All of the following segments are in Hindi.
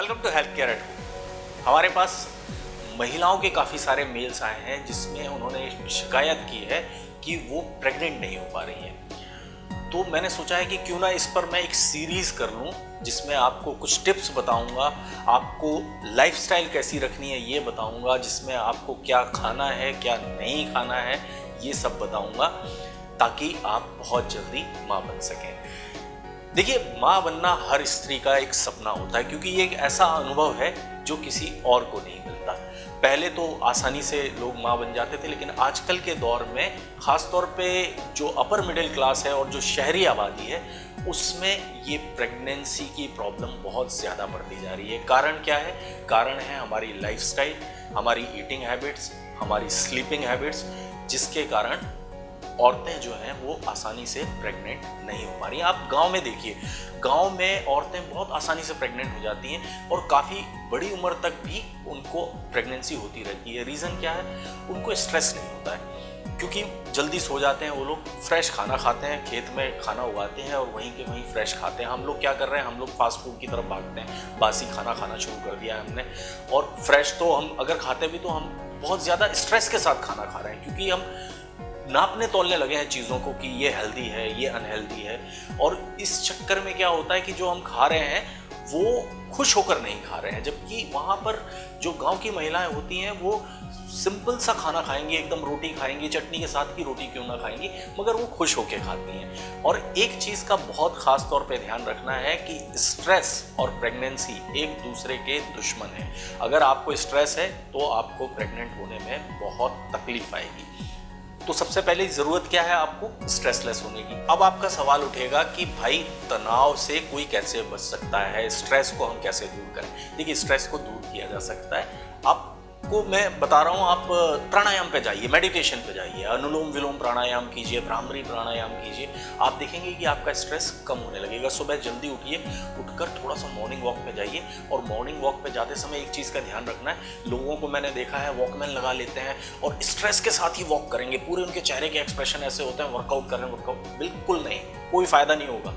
Welcome to health care at home. हमारे पास महिलाओं के काफ़ी सारे मेल्स आए हैं जिसमें उन्होंने शिकायत की है कि वो प्रेग्नेंट नहीं हो पा रही हैं। तो मैंने सोचा है कि क्यों ना इस पर मैं एक सीरीज़ कर लूँ जिसमें आपको कुछ टिप्स बताऊंगा, आपको लाइफस्टाइल कैसी रखनी है ये बताऊंगा, जिसमें आपको क्या खाना है क्या नहीं खाना है ये सब बताऊंगा ताकि आप बहुत जल्दी माँ बन सकें। देखिए, माँ बनना हर स्त्री का एक सपना होता है क्योंकि ये एक ऐसा अनुभव है जो किसी और को नहीं मिलता। पहले तो आसानी से लोग माँ बन जाते थे, लेकिन आजकल के दौर में ख़ास तौर पे जो अपर मिडिल क्लास है और जो शहरी आबादी है उसमें ये प्रेगनेंसी की प्रॉब्लम बहुत ज़्यादा बढ़ती जा रही है। कारण क्या है? कारण है हमारी लाइफस्टाइल, हमारी ईटिंग हैबिट्स, हमारी स्लीपिंग हैबिट्स, जिसके कारण औरतें जो हैं वो आसानी से प्रेग्नेंट नहीं हो पा रही। आप गांव में देखिए, गांव में औरतें बहुत आसानी से प्रेग्नेंट हो जाती हैं और काफ़ी बड़ी उम्र तक भी उनको प्रेगनेंसी होती रहती है। रीज़न क्या है? उनको स्ट्रेस नहीं होता है क्योंकि जल्दी सो जाते हैं वो लोग, फ्रेश खाना खाते हैं, खेत में खाना उगाते हैं और वहीं के वहीं फ्रेश खाते हैं। हम लोग क्या कर रहे हैं? हम लोग फास्ट फूड की तरफ भागते हैं, बासी खाना खाना शुरू कर दिया है हमने। और फ्रेश तो हम अगर खाते भी तो हम बहुत ज़्यादा स्ट्रेस के साथ खाना खा रहे हैं क्योंकि हम नापने तोलने लगे हैं चीज़ों को कि ये हेल्दी है ये अनहेल्दी है। और इस चक्कर में क्या होता है कि जो हम खा रहे हैं वो खुश होकर नहीं खा रहे हैं, जबकि वहाँ पर जो गांव की महिलाएं होती हैं वो सिंपल सा खाना खाएंगी, एकदम रोटी खाएंगी, चटनी के साथ की रोटी क्यों ना खाएंगी, मगर वो खुश होकर खाती हैं। और एक चीज़ का बहुत ख़ास तौर पे ध्यान रखना है कि स्ट्रेस और प्रेगनेंसी एक दूसरे के दुश्मन है। अगर आपको स्ट्रेस है तो आपको प्रेग्नेंट होने में बहुत तकलीफ आएगी। तो सबसे पहले ज़रूरत क्या है आपको? स्ट्रेसलेस होने की। अब आपका सवाल उठेगा कि भाई तनाव से कोई कैसे बच सकता है, स्ट्रेस को हम कैसे दूर करें? देखिए, स्ट्रेस को दूर किया जा सकता है। आपको मैं बता रहा हूँ, आप प्राणायाम पे जाइए, मेडिटेशन पे जाइए, अनुलोम विलोम प्राणायाम कीजिए, भ्रामरी प्राणायाम कीजिए। आप देखेंगे कि आपका स्ट्रेस कम होने लगेगा। सुबह जल्दी उठिए, उठकर थोड़ा सा मॉर्निंग वॉक पे जाइए। और मॉर्निंग वॉक पे जाते समय एक चीज़ का ध्यान रखना है, लोगों को मैंने देखा है वॉकमैन लगा लेते हैं और स्ट्रेस के साथ ही वॉक करेंगे, पूरे उनके चेहरे के एक्सप्रेशन ऐसे होते हैं वर्कआउट कर रहे हैं। वर्कआउट बिल्कुल नहीं, कोई फ़ायदा नहीं होगा।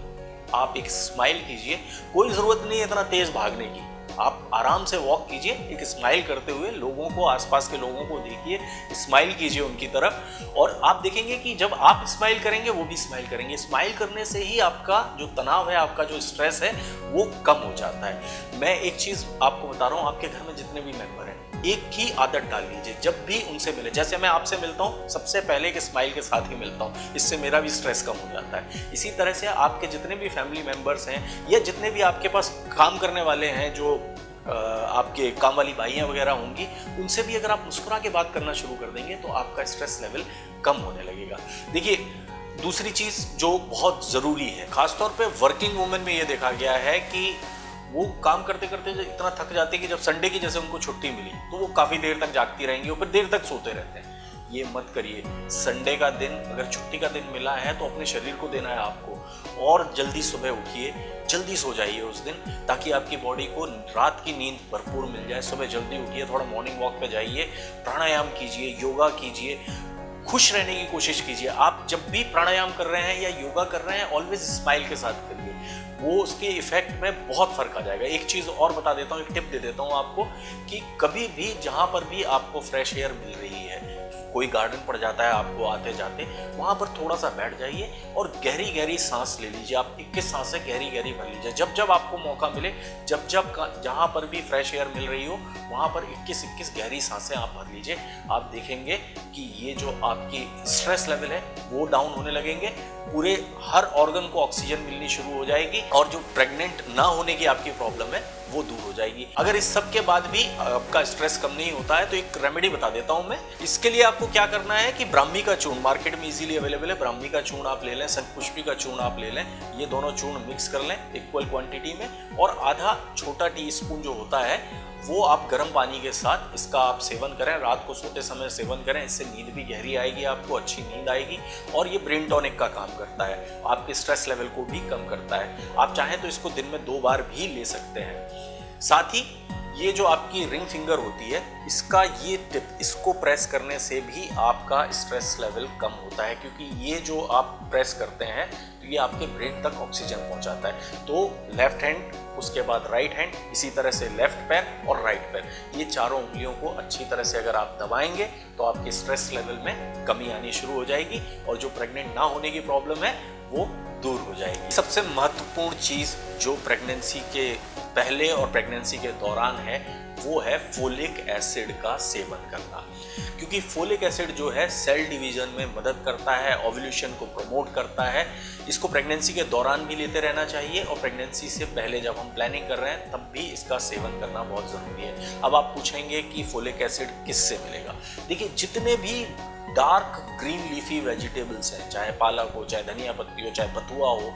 आप एक स्माइल कीजिए, कोई ज़रूरत नहीं है इतना तेज़ भागने की। आप आराम से वॉक कीजिए, एक स्माइल करते हुए लोगों को, आसपास के लोगों को देखिए, स्माइल कीजिए उनकी तरफ, और आप देखेंगे कि जब आप स्माइल करेंगे वो भी स्माइल करेंगे। स्माइल करने से ही आपका जो तनाव है, आपका जो स्ट्रेस है वो कम हो जाता है। मैं एक चीज़ आपको बता रहा हूँ, आपके घर में जितने भी मेंबर हैं एक ही आदत डाल लीजिए, जब भी उनसे मिले, जैसे मैं आपसे मिलता हूँ सबसे पहले एक स्माइल के साथ ही मिलता हूँ, इससे मेरा भी स्ट्रेस कम हो जाता है। इसी तरह से आपके जितने भी फैमिली मेंबर्स हैं या जितने भी आपके पास काम करने वाले हैं, जो आपके काम वाली भाइयाँ वगैरह होंगी, उनसे भी अगर आप मुस्कुरा के बात करना शुरू कर देंगे तो आपका स्ट्रेस लेवल कम होने लगेगा। देखिए, दूसरी चीज़ जो बहुत ज़रूरी है, ख़ासतौर पे वर्किंग वुमेन में ये देखा गया है कि वो काम करते करते इतना थक जाते हैं कि जब संडे की जैसे उनको छुट्टी मिली तो वो काफ़ी देर तक जागती रहेंगी और फिर देर तक सोते रहते हैं। ये मत करिए। संडे का दिन, अगर छुट्टी का दिन मिला है तो अपने शरीर को देना है आपको, और जल्दी सुबह उठिए, जल्दी सो जाइए उस दिन, ताकि आपकी बॉडी को रात की नींद भरपूर मिल जाए। सुबह जल्दी उठिए, थोड़ा मॉर्निंग वॉक पे जाइए, प्राणायाम कीजिए, योगा कीजिए, खुश रहने की कोशिश कीजिए। आप जब भी प्राणायाम कर रहे हैं या योगा कर रहे हैं ऑलवेज स्माइल के साथ करिए, वो उसके इफेक्ट में बहुत फर्क आ जाएगा। एक चीज़ और बता देता हूँ, एक टिप दे देता हूँ आपको कि कभी भी जहाँ पर भी आपको फ्रेश एयर मिल रही है, कोई गार्डन पड़ जाता है आपको आते जाते, वहाँ पर थोड़ा सा बैठ जाइए और गहरी गहरी सांस ले लीजिए। आप 21 सांसें गहरी गहरी भर लीजिए। जब जब आपको मौका मिले, जब जब जहाँ पर भी फ्रेश एयर मिल रही हो वहाँ पर 21-21 गहरी सांसें आप भर लीजिए। आप देखेंगे कि ये जो आपकी स्ट्रेस लेवल है वो डाउन होने लगेंगे, पूरे हर ऑर्गन को ऑक्सीजन मिलनी शुरू हो जाएगी और जो प्रेग्नेंट ना होने की आपकी प्रॉब्लम है वो दूर हो जाएगी। अगर इस सब के बाद भी आपका स्ट्रेस कम नहीं होता है तो एक रेमेडी बता देता हूं मैं। इसके लिए आपको क्या करना है कि ब्राह्मी का चूर्ण मार्केट में इजीली अवेलेबल है, ब्राह्मी का चूर्ण आप ले लें, शंखपुष्पी का चूर्ण आप ले लें, ये दोनों चूर्ण मिक्स कर लें इक्वल क्वांटिटी में, और आधा छोटा टी-स्पून जो होता है वो आप गर्म पानी के साथ इसका आप सेवन करें। रात को सोते समय सेवन करें, इससे नींद भी गहरी आएगी, आपको अच्छी नींद आएगी, और ये ब्रेन टॉनिक का काम करता है, आपके स्ट्रेस लेवल को भी कम करता है। आप चाहें तो इसको दिन में 2 बार भी ले सकते हैं। साथ ही ये जो आपकी रिंग फिंगर होती है, इसका ये टिप, इसको प्रेस करने से भी आपका स्ट्रेस लेवल कम होता है, क्योंकि ये जो आप प्रेस करते हैं तो ये आपके ब्रेन तक ऑक्सीजन पहुंचाता है। तो लेफ्ट हैंड, उसके बाद राइट हैंड, इसी तरह से लेफ्ट पैर और राइट पैर, ये चारों उंगलियों को अच्छी तरह से अगर आप दबाएंगे तो आपके स्ट्रेस लेवल में कमी आनी शुरू हो जाएगी और जो प्रेग्नेंट ना होने की प्रॉब्लम है वो दूर हो जाएगी। सबसे महत्वपूर्ण चीज जो प्रेगनेंसी के पहले और प्रेगनेंसी के दौरान है वो है फोलिक एसिड का सेवन करना, क्योंकि फोलिक एसिड जो है सेल डिवीजन में मदद करता है, ओव्यूलेशन को प्रमोट करता है। इसको प्रेगनेंसी के दौरान भी लेते रहना चाहिए और प्रेगनेंसी से पहले जब हम प्लानिंग कर रहे हैं तब भी इसका सेवन करना बहुत ज़रूरी है। अब आप पूछेंगे कि फोलिक एसिड किससे मिलेगा? देखिए, जितने भी डार्क ग्रीन लीफी वेजिटेबल्स हैं, चाहे पालक हो, चाहे धनिया पत्ती हो, चाहे बथुआ हो,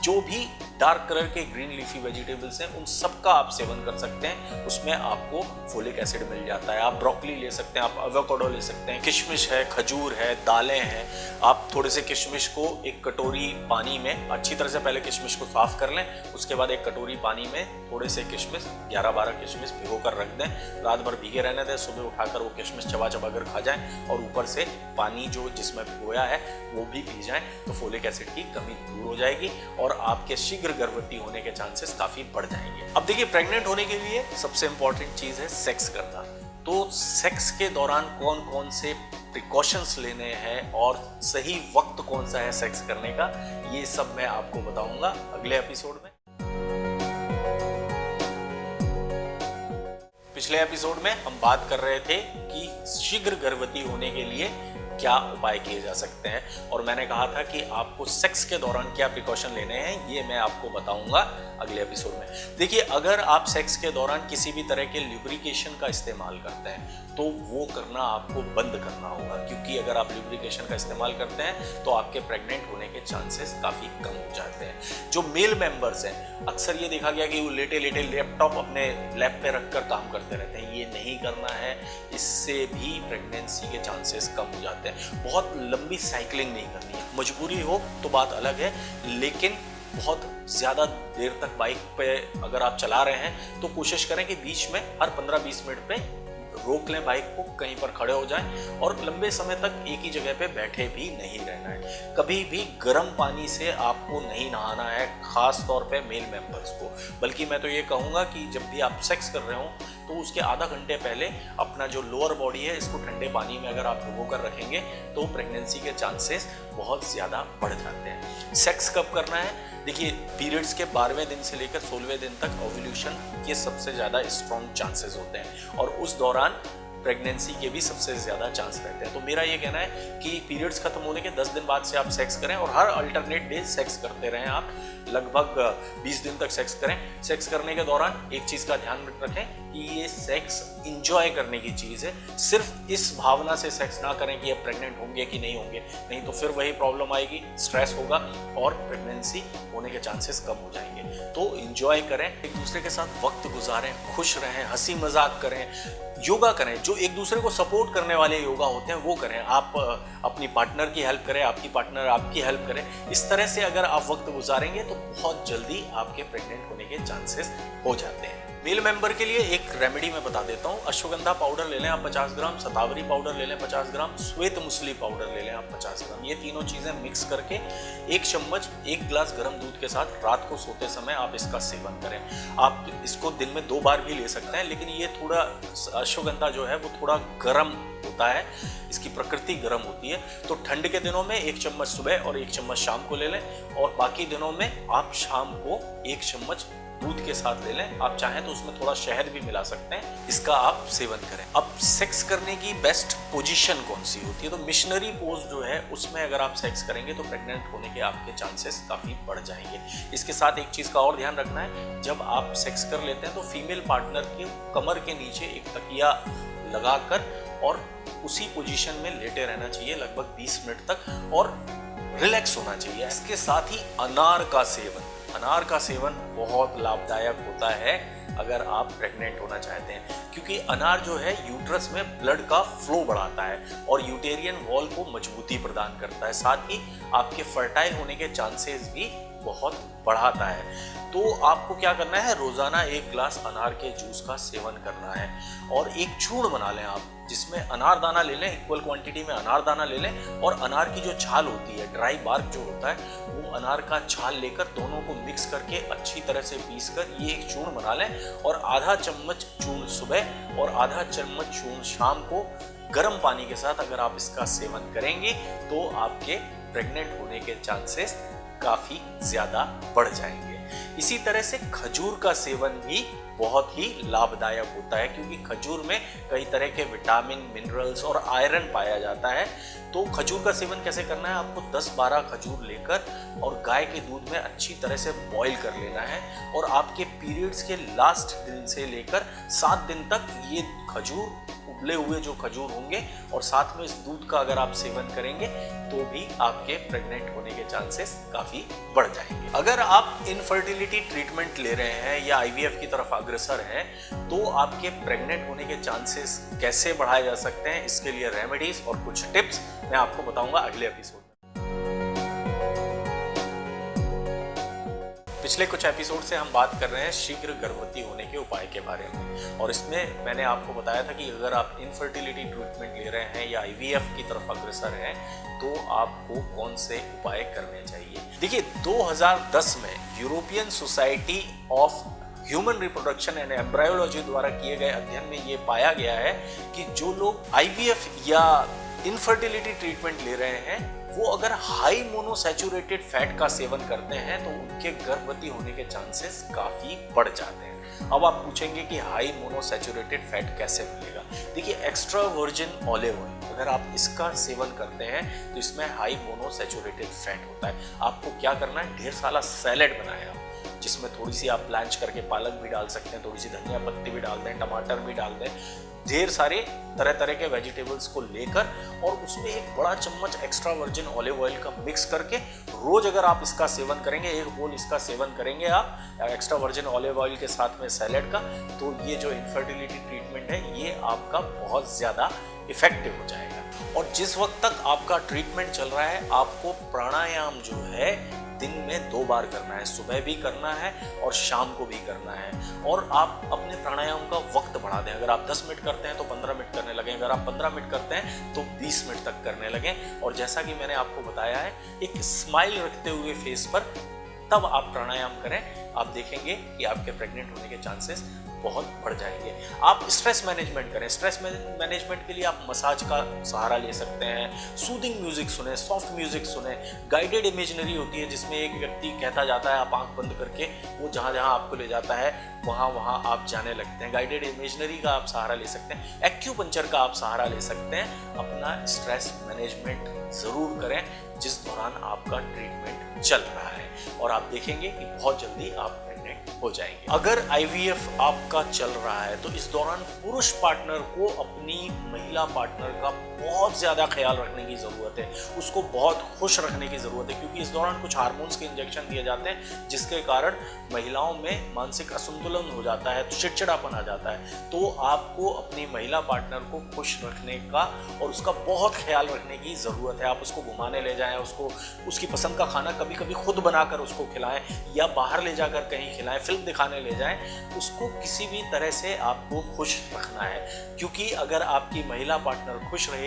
जो भी डार्क कलर के ग्रीन लीफी वेजिटेबल्स हैं, उन सब का आप सेवन कर सकते हैं। उसमें आपको फोलिक एसिड मिल जाता है। आप ब्रोकली ले सकते हैं, आप एवोकाडो ले सकते हैं, किशमिश है, खजूर है, दालें हैं। आप थोड़े से किशमिश को एक कटोरी पानी में अच्छी तरह से पहले किशमिश को साफ कर लें, उसके बाद एक कटोरी पानी में थोड़े से किशमिश, 11-12 किशमिश भिगो कर रख दें, रात भर भीगे रहने दें, सुबह उठाकर वो किशमिश चबा चबा कर खा जाएं और ऊपर से पानी जो जिसमें भिगोया है वो भी पी जाएं, तो फोलिक एसिड की कमी दूर हो जाएगी और आपके शीघ्र गर्भवती होने के चांसेस काफी बढ़ जाएंगे। अब देखिए, प्रेग्नेंट होने के लिए सबसे इंपॉर्टेंट चीज है सेक्स करना। तो सेक्स के दौरान कौन कौन से प्रिकॉशंस लेने हैं और सही वक्त कौन सा है सेक्स करने का, ये सब मैं आपको बताऊंगा अगले एपिसोड में। पिछले एपिसोड में हम बात कर रहे थे कि शीघ्र गर्भवती होने के लिए क्या उपाय किए जा सकते हैं और मैंने कहा था कि आपको सेक्स के दौरान क्या प्रिकॉशन लेने हैं, ये मैं आपको बताऊंगा अगले एपिसोड में। देखिए, अगर आप सेक्स के दौरान किसी भी तरह के ल्यूब्रिकेशन का इस्तेमाल करते हैं तो वो करना आपको बंद करना होगा, क्योंकि अगर आप ल्यूब्रिकेशन का इस्तेमाल करते हैं तो आपके प्रेग्नेंट होने के चांसेस काफ़ी कम हो जाते हैं। जो मेल मेंबर्स हैं, अक्सर ये देखा गया कि वो लेटे लेटे लैपटॉप अपने लैप पे रखकर काम करते रहते हैं, ये नहीं करना है। इससे भी प्रेगनेंसी के चांसेस कम हो जाते हैं। बहुत लंबी साइकिलिंग नहीं करनी है, मजबूरी हो तो बात अलग है, लेकिन बहुत ज़्यादा देर तक बाइक पे अगर आप चला रहे हैं तो कोशिश करें कि बीच में हर 15-20 मिनट पे रोक लें बाइक को, कहीं पर खड़े हो जाएं और लंबे समय तक एक ही जगह पे बैठे भी नहीं रहना है। कभी भी गर्म पानी से आपको नहीं नहाना है, खास तौर पे मेल मेंबर्स को। बल्कि मैं तो ये कहूँगा कि जब भी आप सेक्स कर रहे हो तो उसके आधा घंटे पहले अपना जो लोअर बॉडी है इसको ठंडे पानी में अगर आप डुबो कर रखेंगे तो प्रेगनेंसी के चांसेस बहुत ज़्यादा बढ़ जाते हैं। सेक्स कब करना है? देखिए, पीरियड्स के 12वें दिन से लेकर 16वें दिन तक ओव्यूलेशन के सबसे ज़्यादा स्ट्रॉन्ग चांसेस होते हैं और उस दौरान प्रेगनेंसी के भी सबसे ज़्यादा चांस रहते हैं। तो मेरा ये कहना है कि पीरियड्स खत्म होने के 10 दिन बाद से आप सेक्स करें और हर अल्टरनेट डे सेक्स करते रहें। आप लगभग 20 दिन तक सेक्स करें। सेक्स करने के दौरान एक चीज़ का ध्यान रखें कि ये सेक्स इंजॉय करने की चीज़ है। सिर्फ इस भावना से सेक्स ना करें कि अब प्रेग्नेंट होंगे कि नहीं होंगे, नहीं तो फिर वही प्रॉब्लम आएगी, स्ट्रेस होगा और प्रेगनेंसी होने के चांसेस कम हो जाएंगे। तो इंजॉय करें, एक दूसरे के साथ वक्त गुजारें, खुश रहें, हंसी मजाक करें, योगा करें। जो एक दूसरे को सपोर्ट करने वाले योगा होते हैं वो करें। आप अपनी पार्टनर की हेल्प करें, आपकी पार्टनर आपकी हेल्प करें। इस तरह से अगर आप वक्त गुजारेंगे तो बहुत जल्दी आपके प्रेग्नेंट होने के चांसेस हो जाते हैं। मेल मेंबर के लिए एक रेमेडी मैं बता देता हूँ। अश्वगंधा पाउडर ले लें आप 50 ग्राम, शतावरी पाउडर ले लें 50 ग्राम, श्वेत मूसली पाउडर ले लें आप 50 ग्राम। ये तीनों चीज़ें मिक्स करके 1 चम्मच 1 गिलास गर्म दूध के साथ रात को सोते समय आप इसका सेवन करें। आप इसको दिन में 2 बार भी ले सकते हैं, लेकिन ये थोड़ा अश्वगंधा जो है वो थोड़ा गर्म होता है, इसकी प्रकृति गर्म होती है। तो ठंड के दिनों में 1 चम्मच सुबह और 1 चम्मच शाम को ले लें और बाकी दिनों में आप शाम को 1 चम्मच दूध के साथ ले लें। आप चाहें तो उसमें थोड़ा शहद भी मिला सकते हैं, इसका आप सेवन करें। अब सेक्स करने की बेस्ट पोजीशन कौन सी होती है? तो मिशनरी पोज जो है उसमें अगर आप सेक्स करेंगे तो प्रेग्नेंट होने के आपके चांसेस काफ़ी बढ़ जाएंगे। इसके साथ एक चीज़ का और ध्यान रखना है, जब आप सेक्स कर लेते हैं तो फीमेल पार्टनर की कमर के नीचे एक तकिया लगाकर और उसी पोजीशन में लेटे रहना चाहिए लगभग 20 मिनट तक और रिलैक्स होना चाहिए। इसके साथ ही अनार का सेवन बहुत लाभदायक होता है अगर आप प्रेग्नेंट होना चाहते हैं, क्योंकि अनार जो है यूट्रस में ब्लड का फ्लो बढ़ाता है और यूटेरियन वॉल को मजबूती प्रदान करता है। साथ ही आपके फर्टाइल होने के चांसेस भी बहुत बढ़ाता है। तो आपको क्या करना है, रोजाना 1 ग्लास अनार के जूस का सेवन करना है और एक चूर्ण बना लें आप, जिसमें अनार दाना ले लें, इक्वल क्वांटिटी में अनार दाना ले लें और अनार की जो छाल होती है, ड्राई बार्क जो होता है, वो अनार का छाल लेकर दोनों को मिक्स करके अच्छी तरह से पीस कर ये एक चूर्ण बना लें और आधा चम्मच चूर्ण सुबह और आधा चम्मच चूर्ण शाम को गर्म पानी के साथ अगर आप इसका सेवन करेंगे तो आपके प्रेग्नेंट होने के चांसेस काफी ज्यादा बढ़ जाएंगे। इसी तरह से खजूर का सेवन भी बहुत ही लाभदायक होता है, क्योंकि खजूर में कई तरह के विटामिन, मिनरल्स और आयरन पाया जाता है। तो खजूर का सेवन कैसे करना है, आपको 10-12 खजूर लेकर और गाय के दूध में अच्छी तरह से बॉईल कर लेना है और आपके पीरियड्स के लास्ट दिन से लेकर 7 दिन तक ये खजूर, उबले हुए जो खजूर होंगे और साथ में इस दूध का अगर आप सेवन करेंगे तो भी आपके प्रेग्नेंट होने के चांसेस काफी बढ़ जाएंगे। अगर आप इनफर्टिलिटी ट्रीटमेंट ले रहे हैं या आईवीएफ की तरफ अग्रसर हैं तो आपके प्रेग्नेंट होने के चांसेस कैसे बढ़ाए जा सकते हैं, इसके लिए रेमेडीज और कुछ टिप्स मैं आपको बताऊंगा अगले एपिसोड में। पिछले कुछ एपिसोड से हम बात कर रहे हैं शीघ्र गर्भवती होने के उपाय के बारे में और इसमें मैंने आपको बताया था कि अगर आप इनफर्टिलिटी ट्रीटमेंट ले रहे हैं या आईवीएफ की तरफ अग्रसर हैं तो आपको कौन से उपाय करने चाहिए। देखिए, 2010 में European society of human reproduction and embryology द्वारा किए गए अध्ययन में ये पाया गया है कि जो लोग आईवीएफ या इनफर्टिलिटी ट्रीटमेंट ले रहे हैं वो अगर हाई मोनोसैचुरेटेड फैट का सेवन करते हैं तो उनके गर्भवती होने के चांसेस काफी बढ़ जाते हैं। अब आप पूछेंगे कि हाई मोनोसैचुरेटेड फैट कैसे मिलेगा। देखिए, एक्स्ट्रा वर्जिन ऑलिव ऑयल अगर आप इसका सेवन करते हैं तो इसमें हाई मोनोसैचुरेटेड फैट होता है। आपको क्या करना है, ढेर सारा सैलेड बनाएं आप, जिसमें थोड़ी सी आप ब्लांच करके पालक भी डाल सकते हैं, थोड़ी सी धनिया पत्ती भी डाल दें, टमाटर भी डाल दें, ढेर सारे तरह तरह के वेजिटेबल्स को लेकर और उसमें एक बड़ा चम्मच एक्स्ट्रा वर्जिन ऑलिव ऑयल का मिक्स करके रोज अगर आप इसका सेवन करेंगे, एक बोल इसका सेवन करेंगे आप एक्स्ट्रा वर्जिन ऑलिव ऑयल के साथ में सैलेड का, तो ये जो इनफर्टिलिटी ट्रीटमेंट है ये आपका बहुत ज़्यादा इफेक्टिव हो जाएगा। और जिस वक्त तक आपका ट्रीटमेंट चल रहा है आपको प्राणायाम जो है दिन में 2 बार करना है, सुबह भी करना है और शाम को भी करना है। और आप अपने प्राणायाम का वक्त बढ़ा दें, अगर आप 10 मिनट करते हैं तो 15 मिनट करने लगें, अगर आप 15 मिनट करते हैं तो 20 मिनट तक करने लगें। और जैसा कि मैंने आपको बताया है, एक स्माइल रखते हुए फेस पर तब आप प्राणायाम करें, आप देखेंगे कि आपके प्रेग्नेंट होने के चांसेस बहुत बढ़ जाएंगे। आप स्ट्रेस मैनेजमेंट करें, स्ट्रेस मैनेजमेंट के लिए आप मसाज का सहारा ले सकते हैं, सूदिंग म्यूजिक सुने, सॉफ्ट म्यूजिक सुने, गाइडेड इमेजिनरी होती है जिसमें एक व्यक्ति कहता जाता है, आप आंख बंद करके वो जहाँ जहाँ आपको ले जाता है वहाँ वहाँ आप जाने लगते हैं। गाइडेड इमेजिनरी का आप सहारा ले सकते हैं, एक्यूपंक्चर का आप सहारा ले सकते हैं। अपना स्ट्रेस मैनेजमेंट जरूर करें जिस दौरान आपका ट्रीटमेंट चल रहा है और आप देखेंगे कि बहुत जल्दी आप हो जाएंगे। अगर आईवीएफ आपका चल रहा है तो इस दौरान पुरुष पार्टनर को अपनी महिला पार्टनर का बहुत ज्यादा ख्याल रखने की जरूरत है, उसको बहुत खुश रखने की जरूरत है, क्योंकि इस दौरान कुछ हार्मोन्स के इंजेक्शन दिए जाते हैं जिसके कारण महिलाओं में मानसिक असंतुलन हो जाता है, चिड़चिड़ापन आ जाता है। तो आपको अपनी महिला पार्टनर को खुश रखने का और उसका बहुत ख्याल रखने की जरूरत है। आप उसको घुमाने ले जाएं, उसको उसकी पसंद का खाना कभी कभी खुद बनाकर उसको खिलाएं या बाहर ले जाकर कहीं खिलाएं, फिल्म दिखाने ले जाएं, उसको किसी भी तरह से आपको खुश रखना है, क्योंकि अगर आपकी महिला पार्टनर खुश रहेगी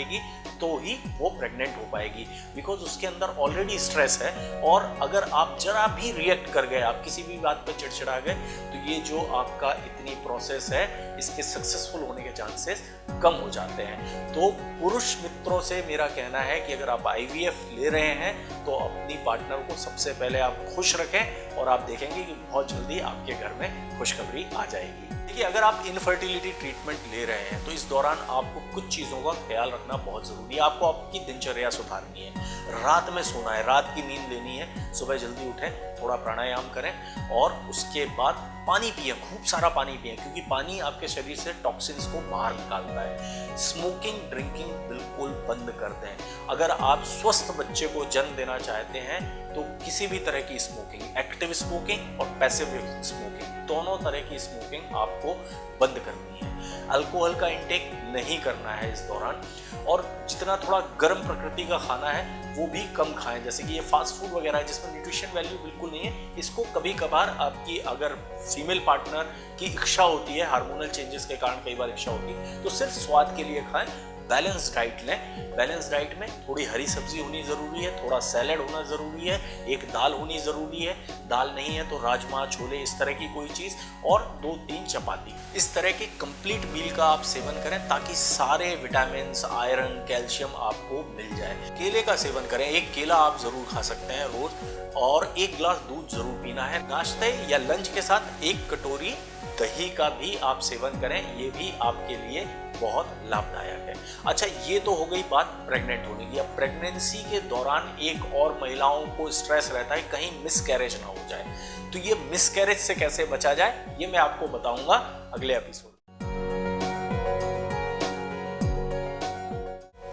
तो ही वो प्रेग्नेंट हो पाएगी, बिकॉज उसके अंदर ऑलरेडी स्ट्रेस है। और अगर आप जरा भी रिएक्ट कर गए, आप किसी भी बात पर चिड़चिड़ा गए, तो ये जो आपका इतनी प्रोसेस है इसके सक्सेसफुल होने के चांसेस कम हो जाते हैं। तो पुरुष मित्रों से मेरा कहना है कि अगर आप आईवीएफ ले रहे हैं तो अपनी पार्टनर को सबसे पहले आप खुश रखें और आप देखेंगे कि बहुत जल्दी आपके घर में खुशखबरी आ जाएगी। देखिए, अगर आप इनफर्टिलिटी ट्रीटमेंट ले रहे हैं तो इस दौरान आपको कुछ चीज़ों का ख्याल रखना बहुत ज़रूरी है। आपको आपकी दिनचर्या सुधारनी है, रात में सोना है, रात की नींद लेनी है, सुबह जल्दी उठें, थोड़ा प्राणायाम करें और उसके बाद पानी पिए, खूब सारा पानी पिए, क्योंकि पानी आपके शरीर से टॉक्सिन्स को बाहर निकालता है। स्मोकिंग, ड्रिंकिंग बिल्कुल बंद कर दें। अगर आप स्वस्थ बच्चे को जन्म देना चाहते हैं तो किसी भी तरह की स्मोकिंग, एक्टिव स्मोकिंग और पैसिव स्मोकिंग, दोनों तरह की स्मोकिंग आपको बंद करनी है। अल्कोहल का इंटेक नहीं करना है इस दौरान, और जितना थोड़ा गर्म प्रकृति का खाना है वो भी कम खाएं। जैसे कि ये फास्ट फूड वगैरह है जिसमें न्यूट्रिशन वैल्यू बिल्कुल नहीं है, इसको कभी कभार आपकी अगर फीमेल पार्टनर की इच्छा होती है, हार्मोनल चेंजेस के कारण कई बार इच्छा होती है, तो सिर्फ स्वाद के लिए खाएं। बैलेंस डाइट लें। बैलेंस डाइट में थोड़ी हरी सब्जी होनी ज़रूरी है, थोड़ा सैलेड होना ज़रूरी है, एक दाल होनी ज़रूरी है, दाल नहीं है तो राजमा, छोले, इस तरह की कोई चीज़, और 2-3 चपाती। इस तरह के कंप्लीट मील का आप सेवन करें ताकि सारे विटामिन, आयरन, कैल्शियम आपको मिल जाए। केले का सेवन करें, एक केला आप ज़रूर खा सकते हैं रोज़, और 1 गिलास दूध ज़रूर पीना है। नाश्ते या लंच के साथ 1 कटोरी दही का भी आप सेवन करें, ये भी आपके लिए बहुत लाभदायक है। अच्छा, ये तो हो गई बात प्रेग्नेंट होने की। अब प्रेगनेंसी के दौरान एक और महिलाओं को स्ट्रेस रहता है कहीं मिसकैरेज ना हो जाए, तो ये मिसकैरेज से कैसे बचा जाए ये मैं आपको बताऊंगा अगले एपिसोड।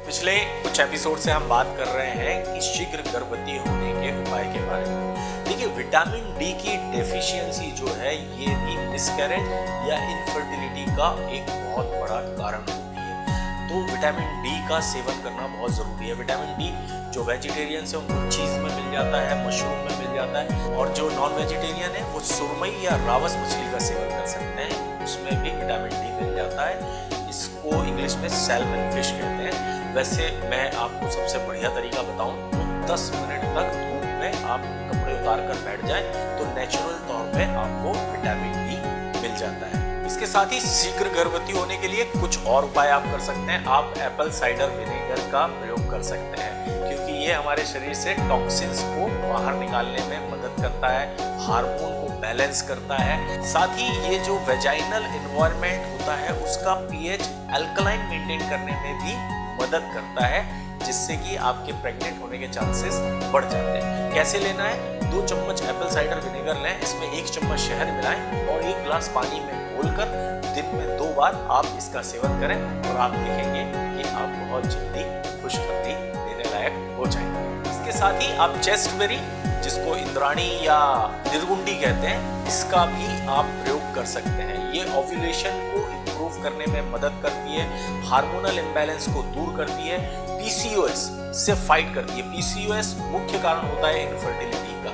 पिछले कुछ एपिसोड से हम बात कर रहे हैं कि शीघ्र गर्भवती होने के उपाय के बारे में। देखिए, विटामिन डी की डेफिशिएंसी जो है ये भी मिसकैरेज या इनफर्टिलिटी का एक बहुत बड़ा कारण होती है, तो विटामिन डी का सेवन करना बहुत ज़रूरी है। विटामिन डी जो वेजिटेरियन है उनको चीज़ में मिल जाता है, मशरूम में मिल जाता है, और जो नॉन वेजिटेरियन है वो सुरमई या रावस मछली का सेवन कर सकते हैं, उसमें भी विटामिन डी मिल जाता है। इसको इंग्लिश में सैल्मन फिश कहते हैं। वैसे मैं आपको सबसे बढ़िया तरीका बताऊं तो 10 मिनट तक धूप में आप कपड़े उतार कर बैठ जाएं तो नेचुरल तौर पे आपको विटामिन डी मिल जाता है। इसके साथ ही शीघ्र गर्भवती होने के लिए कुछ और उपाय आप कर सकते हैं। आप एप्पल साइडर विनेगर का प्रयोग कर सकते हैं, क्योंकि ये हमारे शरीर से टॉक्सिन्स को बाहर निकालने में मदद करता है, हार्मोन को बैलेंस करता है। साथ ही ये जो वेजाइनल एनवायरनमेंट होता है उसका पीएच अल्कलाइन मेंटेन करने में भी मदद करता है, जिससे कि आपके प्रेग्नेंट होने के चांसेस बढ़ जाते हैं। कैसे लेना है? 2 चम्मच एप्पल साइडर विनेगर लें, इसमें 1 चम्मच शहद मिलाएं और 1 गिलास पानी में घोलकर दिन में 2 बार आप इसका सेवन करें, और आप देखेंगे कि आप बहुत जल्दी खुशखबरी देने लायक हो जाएंगे। इसके साथ ही आप चेस्टबेरी, जिसको इंद्राणी या निर्गुंडी कहते हैं, इसका भी आप प्रयोग कर सकते हैं। ये ओव्यूलेशन को इम्प्रूव करने में मदद करती है, हार्मोनल इम्बैलेंस को दूर करती है, पीसीओएस से फाइट करती है। पीसीओएस मुख्य कारण होता है इनफर्टिलिटी का,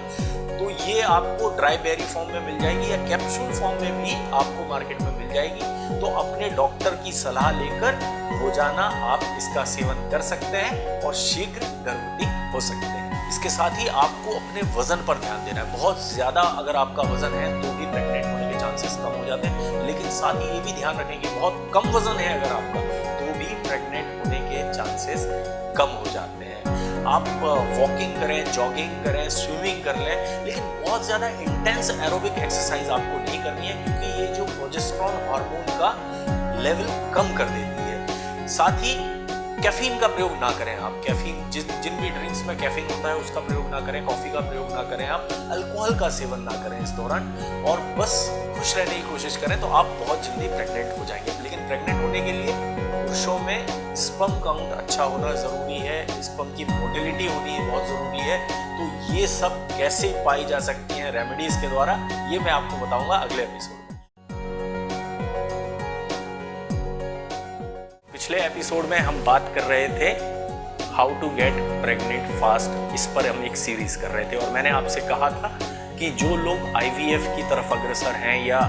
तो ये आपको ड्राई बेरी फॉर्म में मिल जाएगी या कैप्सूल फॉर्म में भी आपको मार्केट में मिल जाएगी। तो अपने डॉक्टर की सलाह लेकर रोजाना आप इसका सेवन कर सकते हैं और शीघ्र गर्भवती हो सकते हैं। इसके साथ ही आपको अपने वजन पर ध्यान देना है। बहुत ज्यादा अगर आपका वजन है तो भी प्रेग्नेंट होने के चांसेस कम हो जाते हैं, लेकिन साथ ही ये भी ध्यान रखें कि बहुत कम वजन है अगर आपका तो भी प्रेग्नेंट होने के चांसेस कम हो जाते हैं। आप वॉकिंग करें, जॉगिंग करें, स्विमिंग कर लें, लेकिन बहुत ज़्यादा इंटेंस एरोबिक एक्सरसाइज आपको नहीं करनी है, क्योंकि ये जो प्रोजेस्टेरोन हार्मोन का लेवल कम कर देती है। साथ ही कैफीन का प्रयोग ना करें आप। कैफीन जिन भी ड्रिंक्स में कैफीन होता है उसका प्रयोग ना करें, कॉफ़ी का प्रयोग ना करें, आप अल्कोहल का सेवन ना करें इस दौरान, और बस खुश रहने की कोशिश करें तो आप बहुत जल्दी प्रेग्नेंट हो जाएंगे। लेकिन प्रेग्नेंट होने के लिए पुरुषों में स्पर्म काउंट अच्छा होना ज़रूरी है, स्पर्म की मोटिलिटी होनी बहुत ज़रूरी है। तो ये सब कैसे पाई जा सकती हैं रेमेडीज़ के द्वारा, ये मैं आपको बताऊंगा अगले एपिसोड में। पिछले एपिसोड में हम बात कर रहे थे how to get pregnant fast, इस पर हम एक सीरीज कर रहे थे, और मैंने आपसे कहा था कि जो लोग आईवीएफ की तरफ अग्रसर हैं या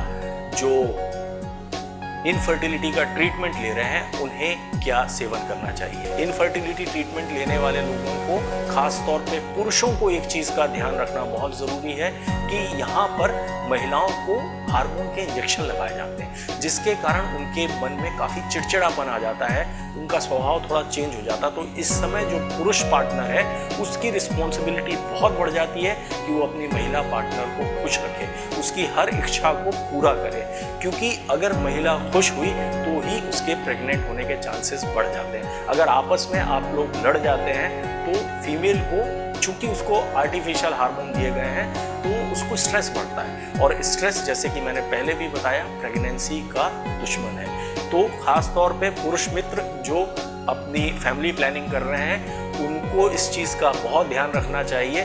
जो इनफर्टिलिटी का ट्रीटमेंट ले रहे हैं उन्हें क्या सेवन करना चाहिए। इनफर्टिलिटी ट्रीटमेंट लेने वाले लोगों को, खास तौर पे पुरुषों को, एक चीज़ का ध्यान रखना बहुत ज़रूरी है कि यहाँ पर महिलाओं को हार्मोन के इंजेक्शन लगाए जाते हैं, जिसके कारण उनके मन में काफ़ी चिड़चिड़ापन आ जाता है, उनका स्वभाव थोड़ा चेंज हो जाता है। तो इस समय जो पुरुष पार्टनर है उसकी रिस्पॉन्सिबिलिटी बहुत बढ़ जाती है कि वो अपनी महिला पार्टनर को खुश रखे, उसकी हर इच्छा को पूरा करे, क्योंकि अगर महिला खुश हुई तो ही उसके प्रेग्नेंट होने के चांसेस बढ़ जाते हैं। अगर आपस में आप लोग लड़ जाते हैं तो फीमेल को, चूंकि उसको आर्टिफिशियल हार्मोन दिए गए हैं, तो उसको स्ट्रेस बढ़ता है, और स्ट्रेस, जैसे कि मैंने पहले भी बताया, प्रेगनेंसी का दुश्मन है। तो खास तौर पे पुरुष मित्र जो अपनी फैमिली प्लानिंग कर रहे हैं उनको इस चीज़ का बहुत ध्यान रखना चाहिए।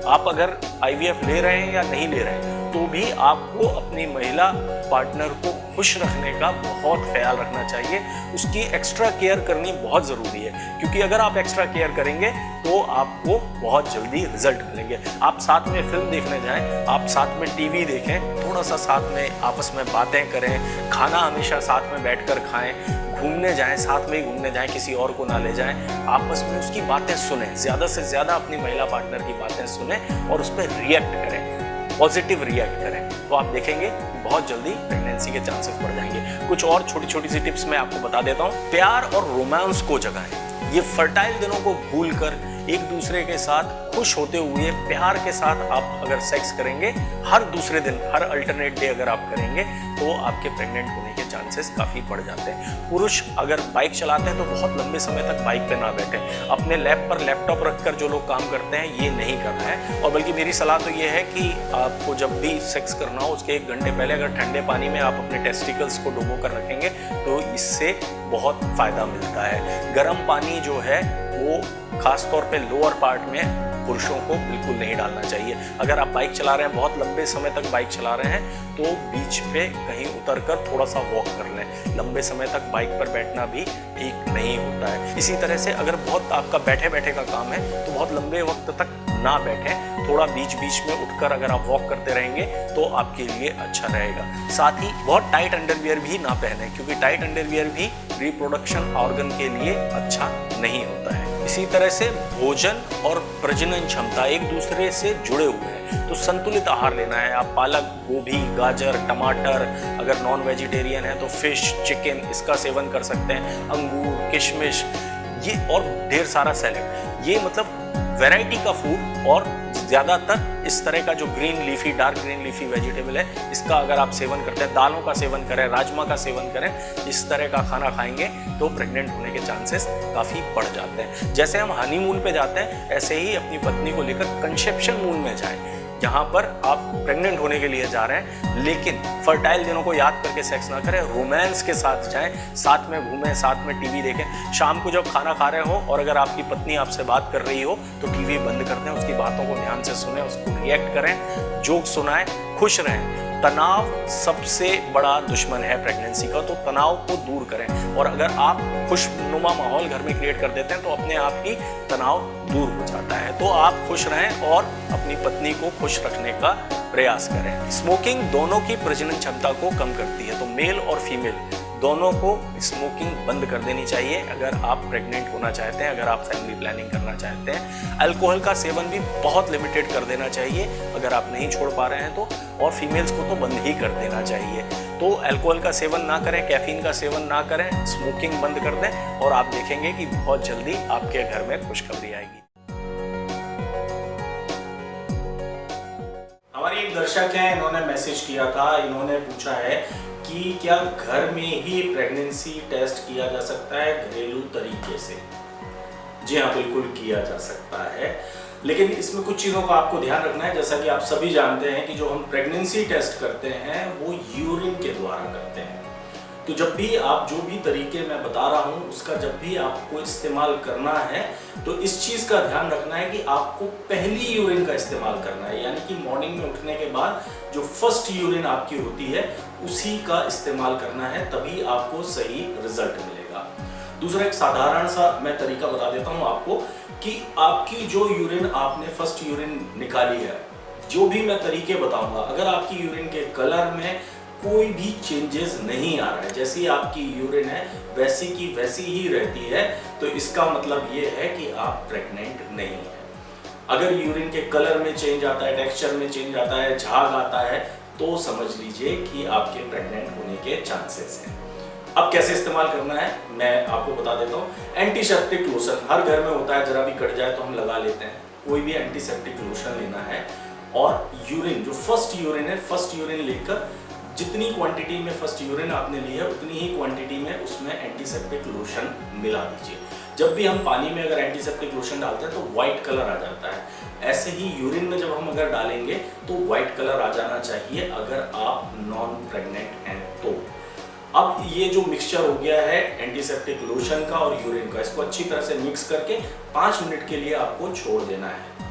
आप अगर आईवीएफ ले रहे हैं या नहीं ले रहे हैं तो भी आपको अपनी महिला पार्टनर को खुश रखने का बहुत ख्याल रखना चाहिए। उसकी एक्स्ट्रा केयर करनी बहुत ज़रूरी है, क्योंकि अगर आप एक्स्ट्रा केयर करेंगे तो आपको बहुत जल्दी रिजल्ट मिलेंगे। आप साथ में फिल्म देखने जाएं, आप साथ में टीवी देखें, थोड़ा सा साथ में आपस में बातें करें, खाना हमेशा साथ में बैठकर खाएं, घूमने जाएं, साथ में ही घूमने जाएं, किसी और को ना ले जाएं, आपस में उसकी बातें सुनें, ज़्यादा से ज़्यादा अपनी महिला पार्टनर की बातें सुनें और उस पर रिएक्ट करें, पॉजिटिव रिएक्ट करें, तो आप देखेंगे बहुत जल्दी प्रेगनेंसी के चांसेस बढ़ जाएंगे। कुछ और छोटी छोटी सी टिप्स मैं आपको बता देता हूँ। प्यार और रोमांस को जगाएं। ये फर्टाइल दिनों को भूलकर एक दूसरे के साथ खुश होते हुए प्यार के साथ आप अगर सेक्स करेंगे, हर दूसरे दिन, हर अल्टरनेट डे अगर आप करेंगे, तो आपके प्रेग्नेंट होने के चांसेस काफ़ी बढ़ जाते हैं। पुरुष अगर बाइक चलाते हैं तो बहुत लंबे समय तक बाइक पे ना बैठे। अपने लैप पर लैपटॉप रखकर जो लोग काम करते हैं, ये नहीं करना है। और बल्कि मेरी सलाह तो ये है कि आपको जब भी सेक्स करना हो उसके 1 घंटे पहले अगर ठंडे पानी में आप अपने टेस्टिकल्स को डुबो कर रखेंगे तो इससे बहुत फ़ायदा मिलता है। गर्म पानी जो है वो खास तौर पे लोअर पार्ट में पुरुषों को बिल्कुल नहीं डालना चाहिए। अगर आप बाइक चला रहे हैं, बहुत लंबे समय तक बाइक चला रहे हैं, तो बीच पे कहीं उतरकर थोड़ा सा वॉक कर लें। लंबे समय तक बाइक पर बैठना भी ठीक नहीं होता है। इसी तरह से अगर बहुत आपका बैठे बैठे का काम है तो बहुत लंबे वक्त तक ना बैठें, थोड़ा बीच बीच में उठकर अगर आप वॉक करते रहेंगे तो आपके लिए अच्छा रहेगा। साथ ही बहुत टाइट अंडरवियर भी ना पहने, क्योंकि टाइट अंडरवियर भी रिप्रोडक्शन ऑर्गन के लिए अच्छा नहीं होता है। इसी तरह से भोजन और प्रजनन क्षमता एक दूसरे से जुड़े हुए हैं, तो संतुलित आहार लेना है। आप पालक, गोभी, गाजर, टमाटर, अगर नॉन वेजिटेरियन है तो फिश, चिकन, इसका सेवन कर सकते हैं। अंगूर, किशमिश, ये और ढेर सारा सैलेड, ये मतलब वैरायटी का फूड। और ज़्यादातर इस तरह का जो green leafy, dark green leafy vegetable है, इसका अगर आप सेवन करते हैं, दालों का सेवन करें, राजमा का सेवन करें, इस तरह का खाना खाएंगे तो प्रेग्नेंट होने के चांसेस काफ़ी बढ़ जाते हैं। जैसे हम हनीमून पे जाते हैं, ऐसे ही अपनी पत्नी को लेकर कंसेप्शन मून में जाएं, जहाँ पर आप प्रेग्नेंट होने के लिए जा रहे हैं, लेकिन फर्टाइल दिनों को याद करके सेक्स ना करें, रोमांस के साथ जाएं, साथ में घूमें, साथ में टीवी देखें। शाम को जब खाना खा रहे हो और अगर आपकी पत्नी आपसे बात कर रही हो तो टीवी बंद कर दें, उसकी बातों को ध्यान से सुनें, उसको रिएक्ट करें, जोक सुनाएं, खुश रहें। तनाव सबसे बड़ा दुश्मन है प्रेगनेंसी का, तो तनाव को दूर करें। और अगर आप खुशनुमा माहौल घर में क्रिएट कर देते हैं तो अपने आप ही तनाव दूर हो जाता है। तो आप खुश रहें और अपनी पत्नी को खुश रखने का प्रयास करें। स्मोकिंग दोनों की प्रजनन क्षमता को कम करती है, तो मेल और फीमेल दोनों को स्मोकिंग बंद कर देनी चाहिए अगर आप प्रेग्नेंट होना चाहते हैं, अगर आप फैमिली प्लानिंग करना चाहते हैं। अल्कोहल का सेवन भी बहुत लिमिटेड कर देना चाहिए अगर आप नहीं छोड़ पा रहे हैं तो, और फीमेल्स को तो बंद ही कर देना चाहिए। तो अल्कोहल का सेवन ना करें, कैफीन का सेवन ना करें, स्मोकिंग बंद कर दें और आप देखेंगे कि बहुत जल्दी आपके घर में खुशखबरी आएगी। हमारी एक दर्शक है, इन्होंने मैसेज किया था, इन्होंने पूछा है कि क्या घर में ही प्रेगनेंसी टेस्ट किया जा सकता है घरेलू तरीके से। जी हाँ, बिल्कुल किया जा सकता है, लेकिन इसमें कुछ चीज़ों का आपको ध्यान रखना है। जैसा कि आप सभी जानते हैं कि जो हम प्रेगनेंसी टेस्ट करते हैं वो यूरिन के द्वारा करते हैं। तो जब भी आप जो भी तरीके मैं बता रहा हूँ उसका जब भी आपको इस्तेमाल करना है तो इस चीज़ का ध्यान रखना है कि आपको पहली यूरिन का इस्तेमाल करना है, यानी कि मॉर्निंग में उठने के बाद जो फर्स्ट यूरिन आपकी होती है उसी का इस्तेमाल करना है, तभी आपको सही रिजल्ट मिलेगा। दूसरा एक साधारण सा मैं तरीका बता देता हूँ आपको कि आपकी जो यूरिन आपने फर्स्ट यूरिन निकाली है, जो भी मैं तरीके बताऊंगा, अगर आपकी यूरिन के कलर में कोई भी चेंजेस नहीं आ रहा है, जैसी आपकी यूरिन है वैसी की वैसी ही रहती है, तो इसका मतलब ये है कि आप प्रेग्नेंट नहीं है। अगर यूरिन के कलर में चेंज आता है, टेक्सचर में चेंज आता है, झाग आता है, तो समझ लीजिए कि आपके प्रेग्नेंट होने के चांसेस हैं। अब कैसे इस्तेमाल करना है मैं आपको बता देता हूँ। एंटीसेप्टिक लोशन हर घर में होता है, जरा भी कट जाए तो हम लगा लेते हैं। कोई भी एंटीसेप्टिक लोशन लेना है और यूरिन जो फर्स्ट यूरिन है, फर्स्ट यूरिन लेकर जितनी क्वांटिटी में फर्स्ट यूरिन आपने ली है उतनी ही क्वांटिटी में उसमें एंटीसेप्टिक लोशन मिला दीजिए। जब भी हम पानी में अगर एंटीसेप्टिक लोशन डालते हैं तो व्हाइट कलर आ जाता है, ऐसे ही यूरिन में जब हम अगर डालेंगे तो व्हाइट कलर आ जाना चाहिए अगर आप नॉन प्रेग्नेंट हैं तो। अब ये जो मिक्सचर हो गया है एंटीसेप्टिक लोशन का और यूरिन का, इसको अच्छी तरह से मिक्स करके 5 मिनट के लिए आपको छोड़ देना है।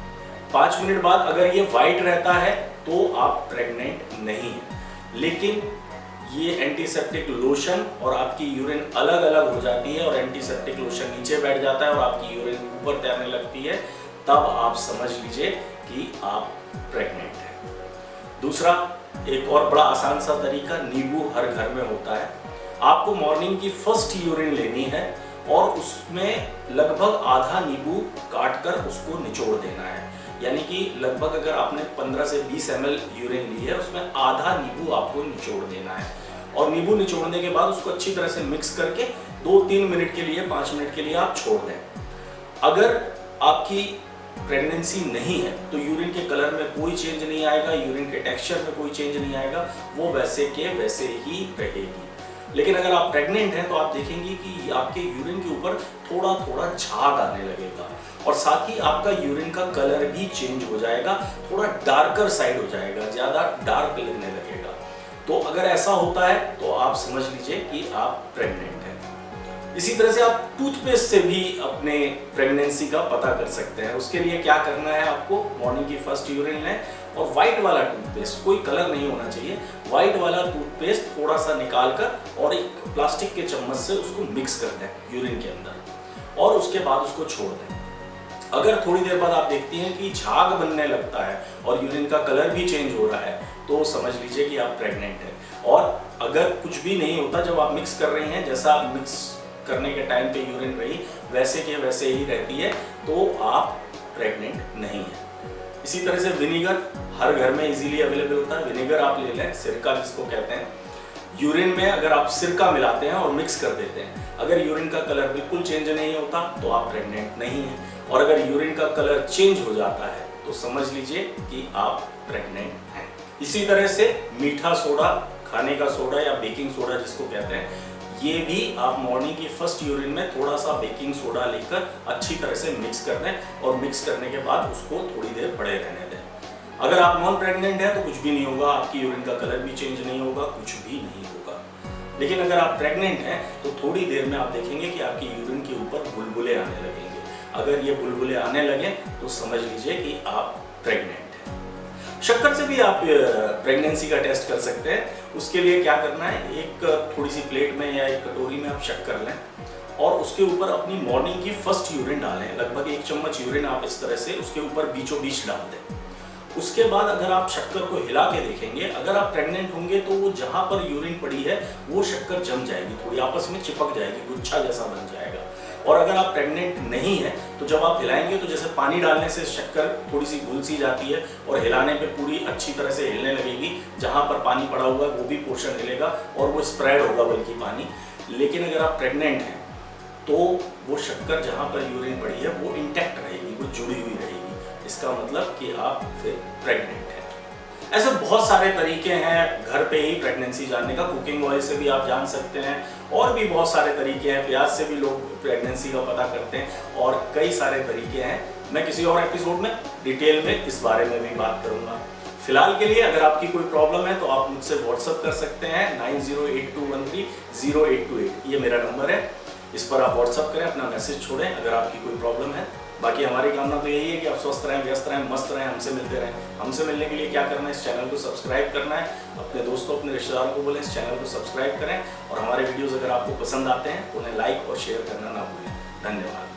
5 मिनट बाद अगर ये व्हाइट रहता है तो आप प्रेग्नेंट नहीं है, लेकिन ये एंटीसेप्टिक लोशन और आपकी यूरिन अलग अलग हो जाती है और एंटीसेप्टिक लोशन नीचे बैठ जाता है और आपकी यूरिन ऊपर तैरने लगती है, तब आप समझ लीजिए कि आप प्रेग्नेंट हैं। दूसरा, एक और बड़ा आसान सा तरीका, नींबू हर घर में होता है। आपको मॉर्निंग की फर्स्ट यूरिन लेनी है और उसमें लगभग आधा नींबू काट कर उसको निचोड़ देना है। यानी कि लगभग अगर आपने 15 से 20 ml यूरिन ली है, उसमें आधा नींबू आपको निचोड़ देना है और नींबू निचोड़ने के बाद उसको अच्छी तरह से मिक्स करके 2-3 मिनट के लिए, 5 मिनट के लिए आप छोड़ दें। अगर आपकी प्रेगनेंसी नहीं है तो यूरिन के कलर में कोई चेंज नहीं आएगा, यूरिन के टेक्सचर में कोई चेंज नहीं आएगा, वो वैसे के वैसे ही रहेगी। लेकिन अगर आप प्रेग्नेंट हैं तो आप देखेंगे कि आपके यूरिन के ऊपर थोड़ा थोड़ा झाग आने लगेगा और साथ ही आपका यूरिन का कलर भी चेंज हो जाएगा, थोड़ा डार्कर साइड हो जाएगा, ज़्यादा डार्क लगने लगेगा। तो अगर ऐसा होता है तो आप समझ लीजिए कि आप प्रेग्नेंट हैं। इसी तरह से आप टूथपेस्ट से भी अपने प्रेगनेंसी का पता कर सकते हैं। उसके लिए क्या करना है, आपको मॉर्निंग की फर्स्ट यूरिन लें और व्हाइट वाला टूथपेस्ट, कोई कलर नहीं होना चाहिए, व्हाइट वाला टूथपेस्ट थोड़ा सा निकाल कर और एक प्लास्टिक के चम्मच से उसको मिक्स कर दें यूरिन के अंदर और उसके बाद उसको छोड़ दें। अगर थोड़ी देर बाद आप देखती हैं कि झाग बनने लगता है और यूरिन का कलर भी चेंज हो रहा है, तो समझ लीजिए कि आप प्रेग्नेंट हैं। और अगर कुछ भी नहीं होता, जब आप मिक्स कर रही हैं, जैसा आप मिक्स करने के टाइम पे यूरिन रही वैसे के वैसे ही रहती है, तो आप प्रेग्नेंट नहीं हैं। इसी तरह से विनेगर हर घर में इजीली अवेलेबल होता है। विनेगर आप ले लें, सिरका जिसको कहते हैं। यूरिन में अगर आप सिरका मिलाते हैं और मिक्स कर देते हैं, अगर यूरिन का कलर बिल्कुल चेंज नहीं होता तो आप प्रेग्नेंट नहीं हैं। और अगर यूरिन का कलर चेंज हो जाता है तो समझ लीजिए कि आप प्रेग्नेंट हैं। इसी तरह से मीठा सोडा, खाने का सोडा या बेकिंग सोडा जिसको कहते हैं, ये भी आप मॉर्निंग की फर्स्ट यूरिन में थोड़ा सा बेकिंग सोडा लेकर अच्छी तरह से मिक्स कर दें और मिक्स करने के बाद उसको थोड़ी देर पड़े रहने दें। अगर आप नॉन प्रेग्नेंट हैं तो कुछ भी नहीं होगा, आपकी यूरिन का कलर भी चेंज नहीं होगा, कुछ भी नहीं होगा। लेकिन अगर आप प्रेग्नेंट हैं तो थोड़ी देर में आप देखेंगे कि आपकी यूरिन के ऊपर बुलबुले आने लगेंगे। अगर ये बुलबुले आने लगे तो समझ लीजिए कि आप प्रेग्नेंट हैं। शक्कर से भी आप प्रेगनेंसी का टेस्ट कर सकते हैं। उसके लिए क्या करना है, एक थोड़ी सी प्लेट में या एक कटोरी में आप शक्कर लें और उसके ऊपर अपनी मॉर्निंग की फर्स्ट यूरिन डालें। लगभग 1 चम्मच यूरिन आप इस तरह से उसके ऊपर बीचों बीच डाल दें। उसके बाद अगर आप शक्कर को हिला के देखेंगे, अगर आप प्रेग्नेंट होंगे तो वो जहाँ पर यूरिन पड़ी है वो शक्कर जम जाएगी, थोड़ी आपस में चिपक जाएगी, गुच्छा जैसा बन जाएगा। और अगर आप प्रेग्नेंट नहीं है तो जब आप हिलाएंगे तो जैसे पानी डालने से शक्कर थोड़ी सी घुल सी जाती है और हिलाने पे पूरी अच्छी तरह से हिलने लगेगी, जहाँ पर पानी पड़ा हुआ है वो भी पोर्शन हिलेगा और वो स्प्रेड होगा बल्कि पानी। लेकिन अगर आप प्रेग्नेंट हैं तो वो शक्कर जहाँ पर यूरिन पड़ी है वो इंटैक्ट रहेगी, वो जुड़ी हुई रहेगी। इसका मतलब कि आप फिर प्रेग्नेंट हैं। ऐसे बहुत सारे तरीके हैं घर पे ही प्रेगनेंसी जानने का। कुकिंग ऑयल से भी आप जान सकते हैं और भी बहुत सारे तरीके हैं। प्याज से भी लोग प्रेगनेंसी का पता करते हैं और कई सारे तरीके हैं। मैं किसी और एपिसोड में डिटेल में इस बारे में भी बात करूंगा। फिलहाल के लिए अगर आपकी कोई प्रॉब्लम है तो आप मुझसे व्हाट्सअप कर सकते हैं 9082130828। ये मेरा नंबर है, इस पर आप व्हाट्सअप करें, अपना मैसेज छोड़ें अगर आपकी कोई प्रॉब्लम है। बाकी हमारी कामना तो यही है कि आप स्वस्थ रहें, व्यस्त रहें, मस्त रहें, हमसे मिलते रहें। हमसे मिलने के लिए क्या करना है, इस चैनल को सब्सक्राइब करना है, अपने दोस्तों अपने रिश्तेदारों को बोलें इस चैनल को सब्सक्राइब करें और हमारे वीडियोस अगर आपको पसंद आते हैं तो उन्हें लाइक और शेयर करना ना भूलें। धन्यवाद।